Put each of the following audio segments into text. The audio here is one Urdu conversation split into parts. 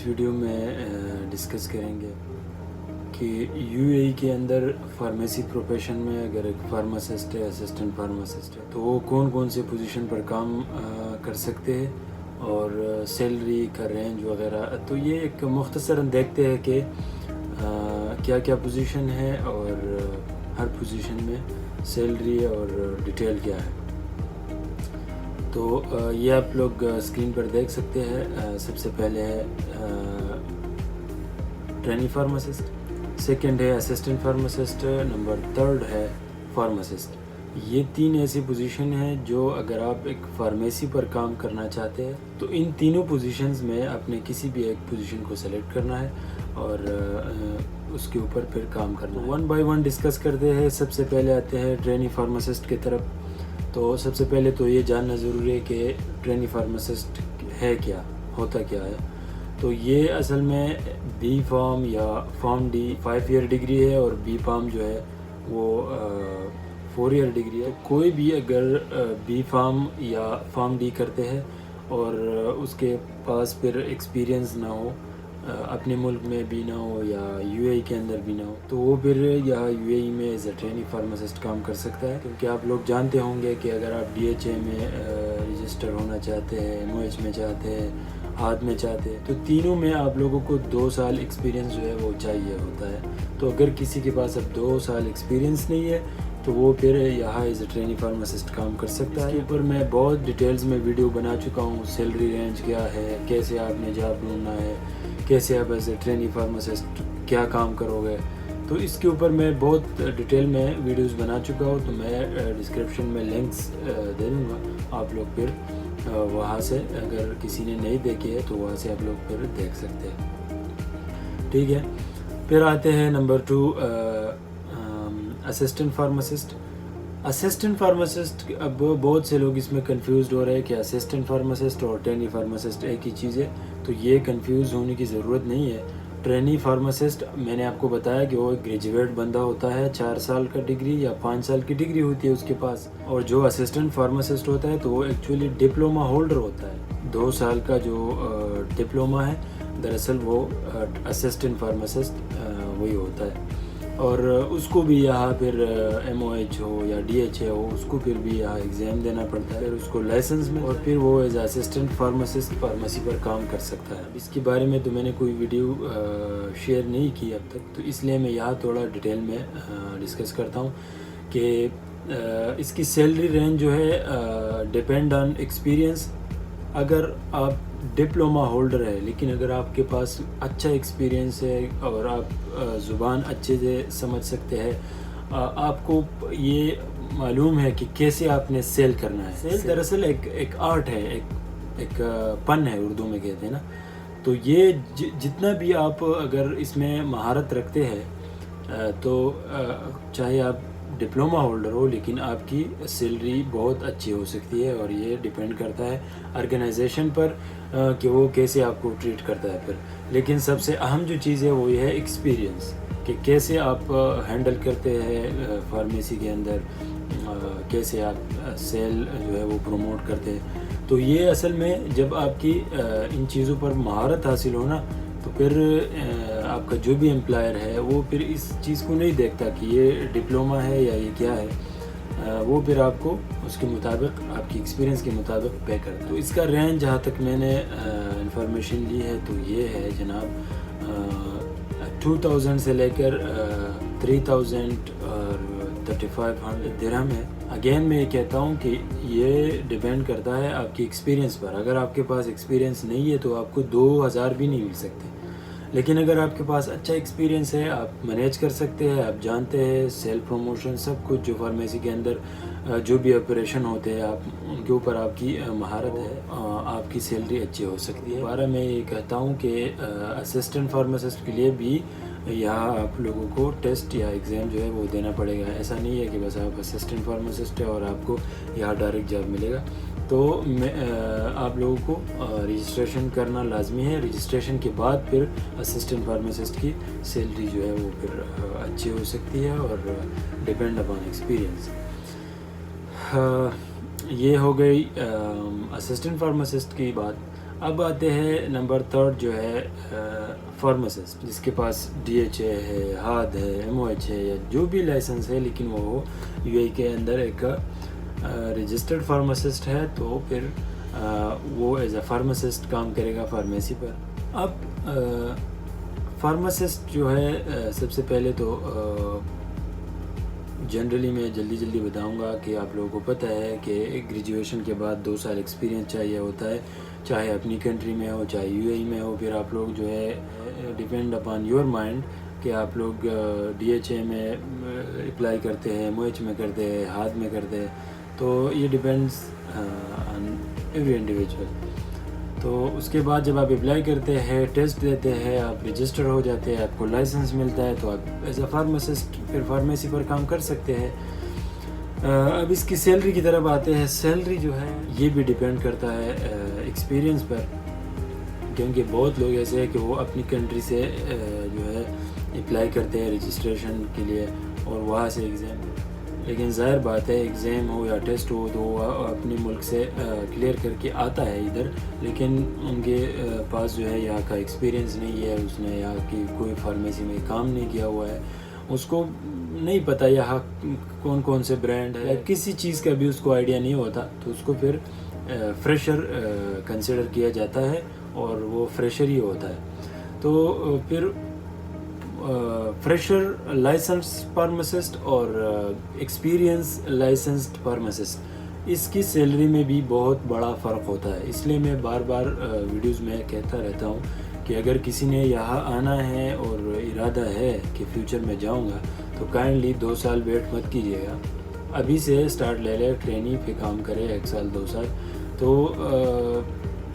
اس ویڈیو میں ڈسکس کریں گے کہ یو اے ای کے اندر فارمیسی پروفیشن میں اگر ایک فارماسسٹ ہے، اسسٹنٹ فارماسسٹ ہے، تو وہ کون کون سے پوزیشن پر کام کر سکتے ہیں اور سیلری کا رینج وغیرہ. تو یہ ایک مختصراً دیکھتے ہیں کہ کیا کیا پوزیشن ہے اور ہر پوزیشن میں سیلری اور ڈیٹیل کیا ہے. تو یہ آپ لوگ اسکرین پر دیکھ سکتے ہیں. سب سے پہلے ہے ٹرینی فارماسسٹ، سیکنڈ ہے اسسٹنٹ فارماسسٹ، نمبر تھرڈ ہے فارماسسٹ. یہ تین ایسی پوزیشن ہیں جو اگر آپ ایک فارمیسی پر کام کرنا چاہتے ہیں تو ان تینوں پوزیشنز میں اپنے کسی بھی ایک پوزیشن کو سلیکٹ کرنا ہے اور اس کے اوپر پھر کام کرنا ہے. ون بائی ون ڈسکس کرتے ہیں. سب سے پہلے آتے ہیں ٹرینی فارماسسٹ کی طرف. تو سب سے پہلے تو یہ جاننا ضروری ہے کہ ٹرینی فارماسسٹ ہے کیا، ہوتا کیا ہے. تو یہ اصل میں بی فارم یا فارم ڈی 5 ایئر ڈگری ہے اور بی فارم جو ہے وہ 4 ایئر ڈگری ہے. کوئی بھی اگر بی فارم یا فارم ڈی کرتے ہیں اور اس کے پاس پھر ایکسپیرینس نہ ہو، اپنے ملک میں بھی نہ ہو یا یو اے ای کے اندر بھی نہ ہو، تو وہ پھر یہاں یو اے ای میں ایز اے ٹرینی فارماسسٹ کام کر سکتا ہے. کیونکہ آپ لوگ جانتے ہوں گے کہ اگر آپ ڈی ایچ اے میں رجسٹر ہونا چاہتے ہیں، ایم او ایچ میں چاہتے ہیں، ہاتھ میں چاہتے ہیں، تو تینوں میں آپ لوگوں کو 2 سال ایکسپیرینس جو ہے وہ چاہیے ہوتا ہے. تو اگر کسی کے پاس اب 2 سال ایکسپیرینس نہیں ہے تو وہ پھر یہاں ایز اے ٹرینی فارماسسٹ کام کر سکتا ہے. اس کے اوپر میں بہت ڈیٹیلز میں ویڈیو بنا چکا ہوں. سیلری رینج کیا ہے، کیسے آپ نے جاب ڈھونڈنا ہے، کیسے آپ ایز اے ٹرینی فارماسسٹ کیا کام کرو گے. تو اس کے اوپر میں بہت ڈیٹیل میں ویڈیوز بنا چکا ہوں. تو میں ڈسکرپشن میں لنکس دے دوں گا. آپ لوگ پھر وہاں سے اگر کسی نے نہیں دیکھی ہے تو وہاں سے آپ لوگ پھر دیکھ سکتے ہیں. ٹھیک ہے. پھر آتے ہیں number 2 assistant pharmacist. Assistant pharmacist اب بہت سے لوگ اس میں کنفیوزڈ ہو رہے ہیں کہ اسسٹنٹ فارماسسٹ اور ٹرینی فارماسسٹ ایک ہی چیز ہے. تو یہ کنفیوز ہونے کی ضرورت نہیں ہے. ٹرینی فارماسسٹ میں نے آپ کو بتایا کہ وہ ایک گریجویٹ بندہ ہوتا ہے، 4 سال کا ڈگری یا 5 سال کی ڈگری ہوتی ہے اس کے پاس. اور جو اسسٹنٹ فارماسسٹ ہوتا ہے تو وہ ایکچولی ڈپلوما ہولڈر ہوتا ہے. 2 سال کا جو ڈپلوما ہے دراصل وہ اسسٹنٹ فارماسسٹ وہی ہوتا ہے. اور اس کو بھی یہاں پھر ایم او ایچ ہو یا ڈی ایچ اے ہو، اس کو پھر بھی یہاں ایگزام دینا پڑتا ہے، پھر اس کو لائسنس میں، اور پھر وہ ایز اسسٹنٹ فارماسسٹ فارمیسی پر کام کر سکتا ہے. اس کے بارے میں تو میں نے کوئی ویڈیو شیئر نہیں کی اب تک، تو اس لیے میں یہاں تھوڑا ڈیٹیل میں ڈسکس کرتا ہوں کہ اس کی سیلری رینج جو ہے ڈیپینڈ آن ایکسپیرینس. اگر آپ ڈپلوما ہولڈر ہے لیکن اگر آپ کے پاس اچھا ایکسپیرینس ہے اور آپ زبان اچھے سے سمجھ سکتے ہیں، آپ کو یہ معلوم ہے کہ کیسے آپ نے سیل کرنا ہے. سیل دراصل ایک آرٹ ہے، ایک پن ہے، اردو میں کہتے ہیں نا. تو یہ جتنا بھی آپ اگر اس میں مہارت رکھتے ہیں تو چاہے آپ ڈپلوما ہولڈر ہو لیکن آپ کی سیلری بہت اچھی ہو سکتی ہے. اور یہ ڈیپینڈ کرتا ہے آرگنائزیشن پر کہ وہ کیسے آپ کو ٹریٹ کرتا ہے پھر. لیکن سب سے اہم جو چیز ہے وہ یہ ہے ایکسپیرینس، کہ کیسے آپ ہینڈل کرتے ہیں فارمیسی کے اندر، کیسے آپ سیل جو ہے وہ پروموٹ کرتے ہیں. تو یہ اصل میں جب آپ کی ان چیزوں پر مہارت حاصل ہونا تو پھر آپ کا جو بھی امپلائر ہے وہ پھر اس چیز کو نہیں دیکھتا کہ یہ ڈپلوما ہے یا یہ کیا ہے. وہ پھر آپ کو اس کے مطابق، آپ کی ایکسپیرینس کے مطابق پے کرتا ہے. تو اس کا رینج جہاں تک میں نے انفارمیشن لی ہے تو یہ ہے جناب 2000 سے لے کر 3000 اور 3500 درہم ہے. اگین میں یہ کہتا ہوں کہ یہ ڈیپینڈ کرتا ہے آپ کی ایکسپیرینس پر. اگر آپ کے پاس ایکسپیرینس نہیں ہے تو آپ کو 2000 بھی نہیں مل سکتے. لیکن اگر آپ کے پاس اچھا ایکسپیرینس ہے، آپ مینیج کر سکتے ہیں، آپ جانتے ہیں سیل پروموشن سب کچھ جو فارمیسی کے اندر جو بھی آپریشن ہوتے ہیں آپ ان کے اوپر آپ کی مہارت ہے، آپ کی سیلری اچھی ہو سکتی ہے. دوبارہ میں یہ کہتا ہوں کہ اسسٹنٹ فارماسسٹ کے لیے بھی یہاں آپ لوگوں کو ٹیسٹ یا ایگزام جو ہے وہ دینا پڑے گا. ایسا نہیں ہے کہ بس آپ اسسٹنٹ فارماسسٹ ہے اور آپ کو یہاں ڈائریکٹ جاب ملے گا. تو آپ لوگوں کو رجسٹریشن کرنا لازمی ہے. رجسٹریشن کے بعد پھر اسسٹنٹ فارماسسٹ کی سیلری جو ہے وہ پھر اچھی ہو سکتی ہے اور ڈیپینڈ اپان ایکسپیرینس. یہ ہو گئی اسسٹنٹ فارماسسٹ کی بات. اب آتے ہیں نمبر 3 جو ہے فارماسسٹ، جس کے پاس DHA ہے، ہاد ہے، MOH ہے یا جو بھی لائسنس ہے، لیکن وہ UAE کے اندر ایک رجسٹرڈ فارماسسٹ ہے، تو پھر وہ ایز اے فارماسسٹ کام کرے گا فارمیسی پر۔ اب فارماسسٹ جو ہے سب سے پہلے تو جنرلی میں جلدی بتاؤں گا کہ آپ لوگوں کو پتہ ہے کہ گریجویشن کے بعد 2 سال ایکسپیرینس چاہیے ہوتا ہے، چاہے اپنی کنٹری میں ہو چاہے UAE میں ہو۔ پھر آپ لوگ جو ہے ڈیپینڈ اپان یور مائنڈ کہ آپ لوگ DHA میں اپلائی کرتے ہیں، MOH میں کرتے ہیں، ہاتھ میں کرتے ہیں، تو یہ ڈیپینڈس آن ایوری انڈیویجول۔ تو اس کے بعد جب آپ اپلائی کرتے ہیں، ٹیسٹ دیتے ہیں، آپ رجسٹر ہو جاتے ہیں، آپ کو لائسنس ملتا ہے، تو آپ ایز اے فارماسسٹ پھر فارمیسی پر کام کر سکتے ہیں۔ اب اس کی سیلری کی طرف آتے ہیں۔ سیلری جو ہے یہ بھی ڈیپینڈ کرتا ہے ایکسپیرینس پر، کیونکہ بہت لوگ ایسے ہیں کہ وہ اپنی کنٹری سے جو ہے اپلائی کرتے ہیں رجسٹریشن کے لیے اور وہاں سے ایگزام، لیکن ظاہر بات ہے ایگزام ہو یا ٹیسٹ ہو تو وہ اپنے ملک سے کلیئر کر کے آتا ہے ادھر، لیکن ان کے پاس جو ہے یہاں کا ایکسپیرینس نہیں ہے، اس نے یہاں کی کوئی فارمیسی میں کام نہیں کیا ہوا ہے، اس کو نہیں پتہ یہاں کون سے برانڈ ہے، کسی چیز کا بھی اس کو آئیڈیا نہیں ہوتا، تو اس کو پھر فریشر کنسیڈر کیا جاتا ہے اور وہ فریشر ہی ہوتا ہے۔ تو پھر فریشر لائسنس فارماسسٹ اور ایکسپیرینس لائسنسڈ فارماسسٹ، اس کی سیلری میں بھی بہت بڑا فرق ہوتا ہے۔ اس لیے میں بار ویڈیوز میں کہتا رہتا ہوں کہ اگر کسی نے یہاں آنا ہے اور ارادہ ہے کہ فیوچر میں جاؤں گا تو کائنڈلی 2 سال ویٹ مت کیجیے گا، ابھی سے سٹارٹ لے لے، ٹریننگ پہ کام کرے 1 سال 2 سال۔ تو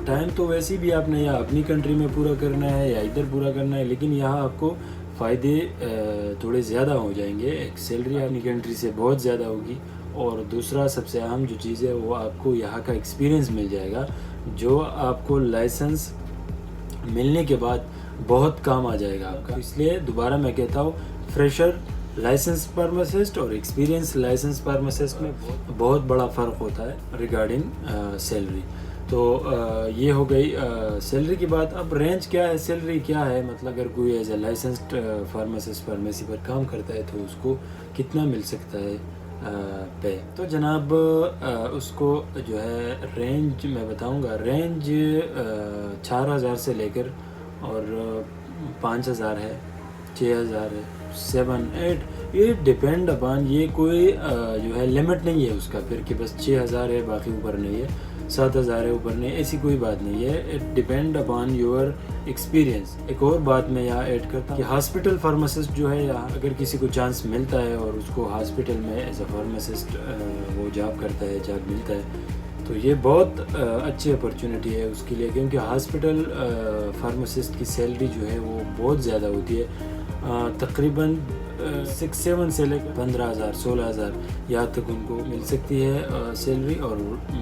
ٹائم تو ویسے بھی آپ نے یا اپنی کنٹری میں پورا کرنا ہے یا ادھر پورا کرنا ہے، لیکن یہاں آپ کو فائدے تھوڑے زیادہ ہو جائیں گے، ایک سیلری اپنی کنٹری سے بہت زیادہ ہوگی، اور دوسرا سب سے اہم جو چیز ہے وہ آپ کو یہاں کا ایکسپیرینس مل جائے گا، جو آپ کو لائسنس ملنے کے بعد بہت کام آ جائے گا آپ کا۔ اس لیے دوبارہ میں کہتا ہوں، فریشر لائسنس فارماسسٹ اور ایکسپیرینس لائسنس فارماسسٹ میں بہت بڑا فرق ہوتا ہے ریگارڈنگ سیلری۔ تو یہ ہو گئی سیلری کی بات۔ اب رینج کیا ہے، سیلری کیا ہے، مطلب اگر کوئی as a licensed pharmacist pharmacy پر کام کرتا ہے تو اس کو کتنا مل سکتا ہے پے؟ تو جناب اس کو جو ہے رینج میں بتاؤں گا، رینج 4,000 سے لے کر اور 5,000 ہے، 6,000 ہے، 7 8، یہ ڈیپینڈ اپان، یہ کوئی جو ہے لمٹ نہیں ہے اس کا پھر کہ بس 6,000 ہے باقی اوپر نہیں ہے، 7,000 ہے اوپر نہیں، ایسی کوئی بات نہیں ہے، it depend upon your experience. ایک اور بات میں یہاں ایڈ کرتا ہوں کہ ہاسپٹل فارماسسٹ جو ہے، یہاں اگر کسی کو چانس ملتا ہے اور اس کو ہاسپٹل میں ایز اے فارماسسٹ وہ جاب کرتا ہے، جاب ملتا ہے، تو یہ بہت اچھی اپرچونٹی ہے اس کے لیے، کیونکہ ہاسپٹل فارماسسٹ کی سیلری جو ہے وہ بہت زیادہ ہوتی ہے، تقریباً 6-7 سے لے کر 15,000 16,000 یہاں تک ان کو مل سکتی ہے سیلری، اور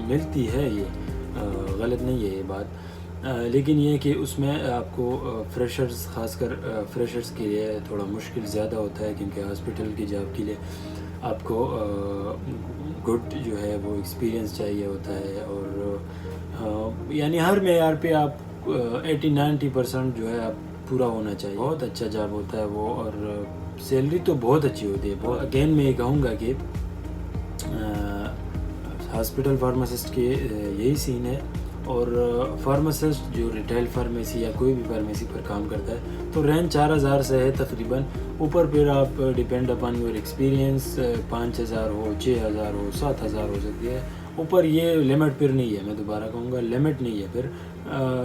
ملتی ہے، یہ غلط نہیں ہے یہ بات، لیکن یہ کہ اس میں آپ کو فریشرز، خاص کر فریشرز کے لیے تھوڑا مشکل زیادہ ہوتا ہے، کیونکہ ہاسپٹل کی جاب کے لیے آپ کو گڈ جو ہے وہ ایکسپیرینس چاہیے ہوتا ہے، اور یعنی ہر معیار پہ آپ 80-90% جو ہے آپ پورا ہونا چاہیے۔ بہت اچھا جاب ہوتا ہے وہ، اور سیلری تو بہت اچھی ہوتی ہے۔ اگین میں یہ کہوں گا کہ ہاسپٹل فارماسسٹ کے یہی سین ہے، اور فارماسسٹ جو ریٹیل فارمیسی یا کوئی بھی فارمیسی پر کام کرتا ہے تو رینج 4,000 سے ہے تقریباً، اوپر پھر آپ ڈیپینڈ اپان یور ایکسپیرینس 5,000 ہو، 6,000 ہو، 7,000 ہو سکتی ہے، اوپر یہ لمٹ پھر نہیں ہے، میں دوبارہ کہوں گا لمٹ نہیں ہے پھر،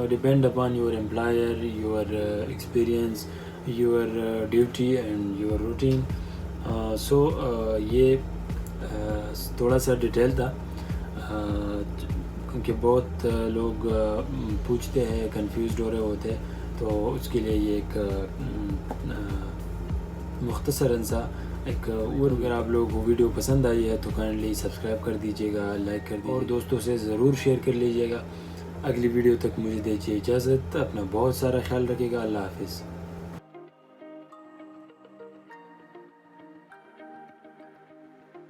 depend upon your employer, your experience, your duty and your routine. So یہ تھوڑا سا ڈیٹیل تھا، کیونکہ بہت لوگ پوچھتے ہیں، کنفیوزڈ ہو رہے ہوتے ہیں، تو اس کے لیے یہ ایک مختصراً سا ایک، اور اگر آپ لوگوں کو ویڈیو پسند آئی ہے تو کائنڈلی سبسکرائب کر دیجیے گا، لائک کر دیجیے گا، اور دوستوں سے ضرور شیئر کر لیجیے گا۔ اگلی ویڈیو تک مجھے دیجیے اجازت، اپنا بہت سارا خیال رکھیے گا، اللہ حافظ۔